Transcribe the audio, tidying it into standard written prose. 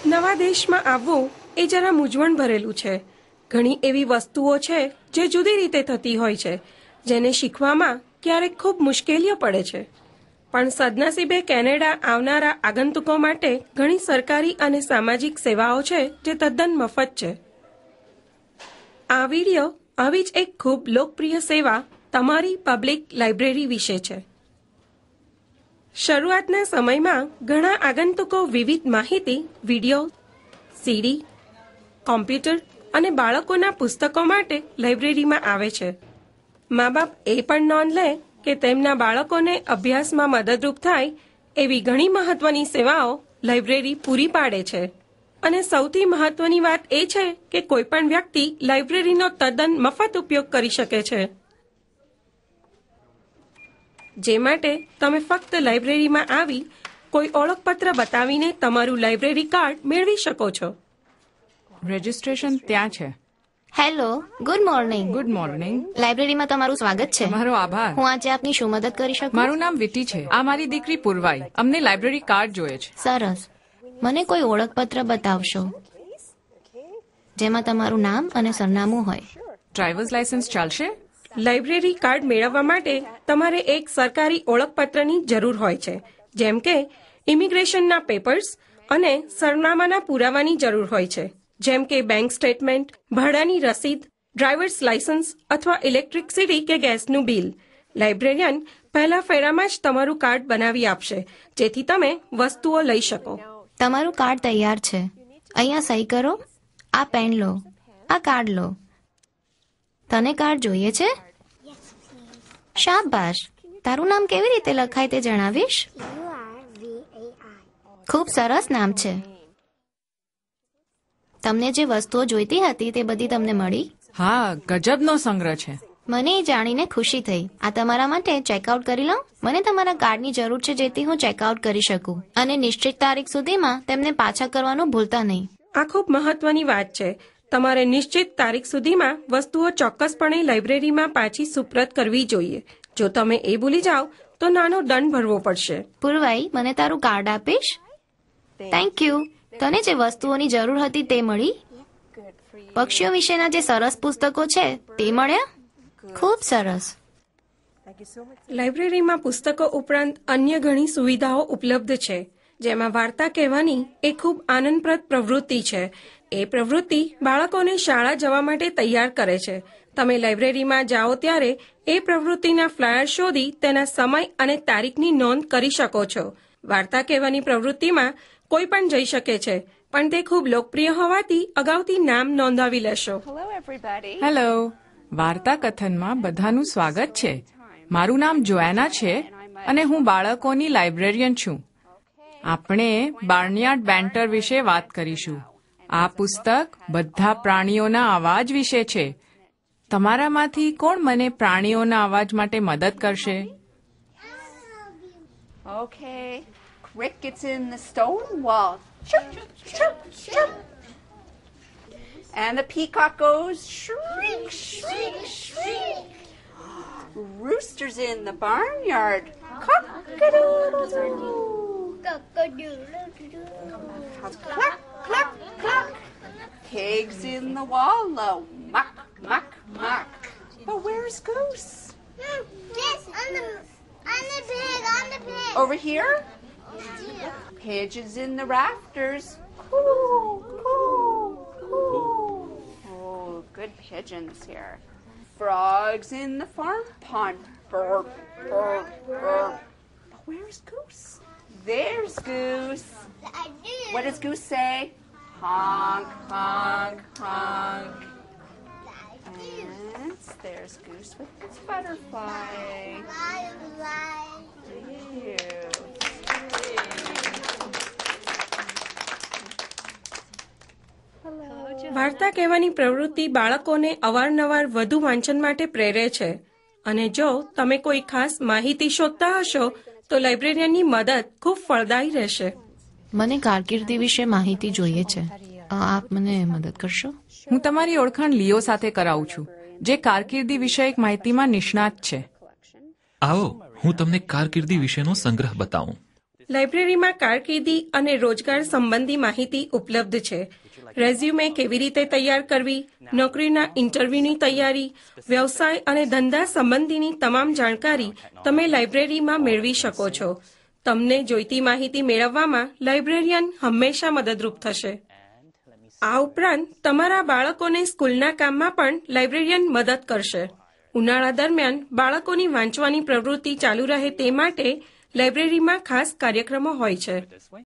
નવા દેશમાં આવવું એ જરા મૂંઝવણ ભરેલું છે. ઘણી એવી વસ્તુઓ છે જે જુદી રીતે થતી હોય છે, જેને શીખવામાં ક્યારેક ખૂબ મુશ્કેલીઓ પડે છે. પણ સદનસીબે કેનેડા આવનારા આગંતુકો માટે ઘણી સરકારી અને સામાજિક સેવાઓ છે જે તદ્દન મફત છે. આ વિડીયો આવી જ એક ખૂબ લોકપ્રિય સેવા તમારી પબ્લિક લાઇબ્રેરી વિશે છે. શરૂઆતના સમયમાં ઘણા આગંતુકો વિવિધ માહિતી, વિડીયો, સીડી, કોમ્પ્યુટર અને બાળકોના પુસ્તકો માટે લાઇબ્રેરીમાં આવે છે. મા બાપ એ પણ નોંધ લે કે તેમના બાળકોને અભ્યાસમાં મદદરૂપ થાય એવી ઘણી મહત્વની સેવાઓ લાઇબ્રેરી પૂરી પાડે છે. અને સૌથી મહત્વની વાત એ છે કે કોઈપણ વ્યક્તિ લાઇબ્રેરીનો તદ્દન મફત ઉપયોગ કરી શકે છે. જે માટે તમે ફક્ત લાઇબ્રેરીમાં આવી કોઈ ઓળખપત્ર બતાવીને તમારું લાઇબ્રેરી કાર્ડ મેળવી શકો છો. રજિસ્ટ્રેશન ત્યાં છે. Hello, good morning. Good morning. લાઇબ્રેરીમાં તમારું સ્વાગત છે. તમારો આભાર. હું આજે આપની શું મદદ કરી શકું? મારું નામ વિટી છે. આ મારી દીકરી પૂર્વાઈ. અમને લાઇબ્રેરી કાર્ડ જોઈએ છે. સરસ. મને કોઈ ઓળખપત્ર બતાવશો જેમાં તમારું નામ અને સરનામું હોય. ડ્રાઈવર્સ લાયસન્સ ચાલશે? લાઇબ્રેરી કાર્ડ મેળવવા માટે તમારે એક સરકારી ઓળખપત્રની જરૂર હોય છે, જેમ કે ઇમિગ્રેશનના પેપર્સ અને સરનામાના પુરાવાની જરૂર હોય છે, જેમ કે બેંક સ્ટેટમેન્ટ, ભાડાની રસીદ, ડ્રાઈવર્સ લાયસન્સ અથવા ઇલેક્ટ્રિસિટી કે ગેસનું બિલ. લાઇબ્રેરિયન પહેલા ફેરામાં જ તમારું કાર્ડ બનાવી આપશે, જેથી તમે વસ્તુઓ લઈ શકો. તમારું કાર્ડ તૈયાર છે. અહીંયા સહી કરો. આ પેન લો. આ કાર્ડ લો. તને કાર્ડ જોઈએ છે? શાબાશ. તારું નામ કેવી રીતે લખાય તે જણાવીશ? ખૂબ સરસ નામ છે. તમને જે વસ્તુઓ જોઈતી હતી તે બધી તમને મળી? હા, ગજબનો સંગ્રહ છે. મને એ જાણીને ખુશી થઈ. આ તમારા માટે ચેકઆઉટ કરી લઉં? મને તમારા કાર્ડની જરૂર છે જેથી હું ચેકઆઉટ કરી શકું. અને નિશ્ચિત તારીખ સુધીમાં તેમને પાછા કરવાનું ભૂલતા નહીં. આ ખૂબ મહત્વની વાત છે. તમારે નિશ્ચિત તારીખ સુધીમાં વસ્તુઓ ચોક્કસપણે લાઇબ્રેરીમાં પાછી સુપ્રત કરવી જોઈએ. જો તમે એ ભૂલી જાઓ તો નાનો દંડ ભરવો પડશે. પૂર્વાઈ, મને તારું કાર્ડ આપીશ? Thank you. તને જે વસ્તુઓની જરૂર હતી તે મળી? પક્ષીઓ વિશેના જે સરસ પુસ્તકો છે તે મળ્યા? ખૂબ સરસ. લાઇબ્રેરીમાં પુસ્તકો ઉપરાંત અન્ય ઘણી સુવિધાઓ ઉપલબ્ધ છે, જેમાં વાર્તા કહેવાની એ ખૂબ આનંદપ્રદ પ્રવૃત્તિ છે. એ પ્રવૃત્તિ બાળકોને શાળા જવા માટે તૈયાર કરે છે. તમે લાઇબ્રેરીમાં જાઓ ત્યારે એ પ્રવૃત્તિના ફ્લાયર શોધી તેના સમય અને તારીખની નોંધ કરી શકો છો. વાર્તા કહેવાની પ્રવૃત્તિમાં કોઈ પણ જઈ શકે છે, પણ તે ખૂબ લોકપ્રિય હોવાથી અગાઉથી નામ નોંધાવી લેશો. હેલો. વાર્તા કથનમાં બધાનું સ્વાગત છે. મારું નામ જોએના છે અને હું બાળકોની લાઇબ્રેરિયન છું. આપણે બાર્નયાર્ડ બેન્ટર વિશે વાત કરીશું. આ પુસ્તક બધા પ્રાણીઓના અવાજ વિશે છે. તમારામાંથી કોણ મને પ્રાણીઓના અવાજ માટે મદદ કરશે? Okay, crickets in the stone wall. Chirp, chirp, chirp. And the peacock goes shriek, shriek, shriek. Roosters in the barnyard. Cock-a-doodle-doo. Cluck, cluck, cluck. Pigs in the wallow. Muck, muck, muck. But where's Goose? Yes, on the pig. Over here? Yeah. Pigeons in the rafters. Coo, coo, coo. Oh, good pigeons here. Frogs in the farm pond. Burp, burp, burp. But where's Goose? There's Goose. What does Goose say? Honk, honk, honk. And there's Goose with its butterfly. વાર્તા કહેવાની પ્રવૃત્તિ બાળકોને અવારનવાર વધુ વાંચન માટે પ્રેરે છે. અને જો તમે કોઈ ખાસ માહિતી શોધતા હશો તો લાઇબ્રેરિયનની મદદ ખૂબ ફળદાયી રહેશે. મને કારકિર્દી વિશે માહિતી જોઈએ છે. આપ મને મદદ કરશો? હું તમારી ઓળખાણ લિયો સાથે કરાવું છું, જે કારકિર્દી વિષયક માહિતીમાં નિષ્ણાત છે. આવો હું તમને કારકિર્દી વિશેનો સંગ્રહ બતાવું. લાઇબ્રેરીમાં કારકિર્દી અને રોજગાર સંબંધી માહિતી ઉપલબ્ધ છે. રેઝ્યુમે કેવી રીતે તૈયાર કરવી, નોકરીના ઇન્ટરવ્યૂની તૈયારી, વ્યવસાય અને ધંધા સંબંધીની તમામ જાણકારી તમે લાઇબ્રેરીમાં મેળવી શકો છો. તમને જોઈતી માહિતી મેળવવામાં લાઇબ્રેરિયન હંમેશા મદદરૂપ થશે. આ ઉપરાંત તમારા બાળકોને સ્કૂલના કામમાં પણ લાઇબ્રેરિયન મદદ કરશે. ઉનાળા દરમિયાન બાળકોની વાંચવાની પ્રવૃત્તિ ચાલુ રહે તે માટે લાઇબ્રેરીમાં ખાસ કાર્યક્રમો હોય છે.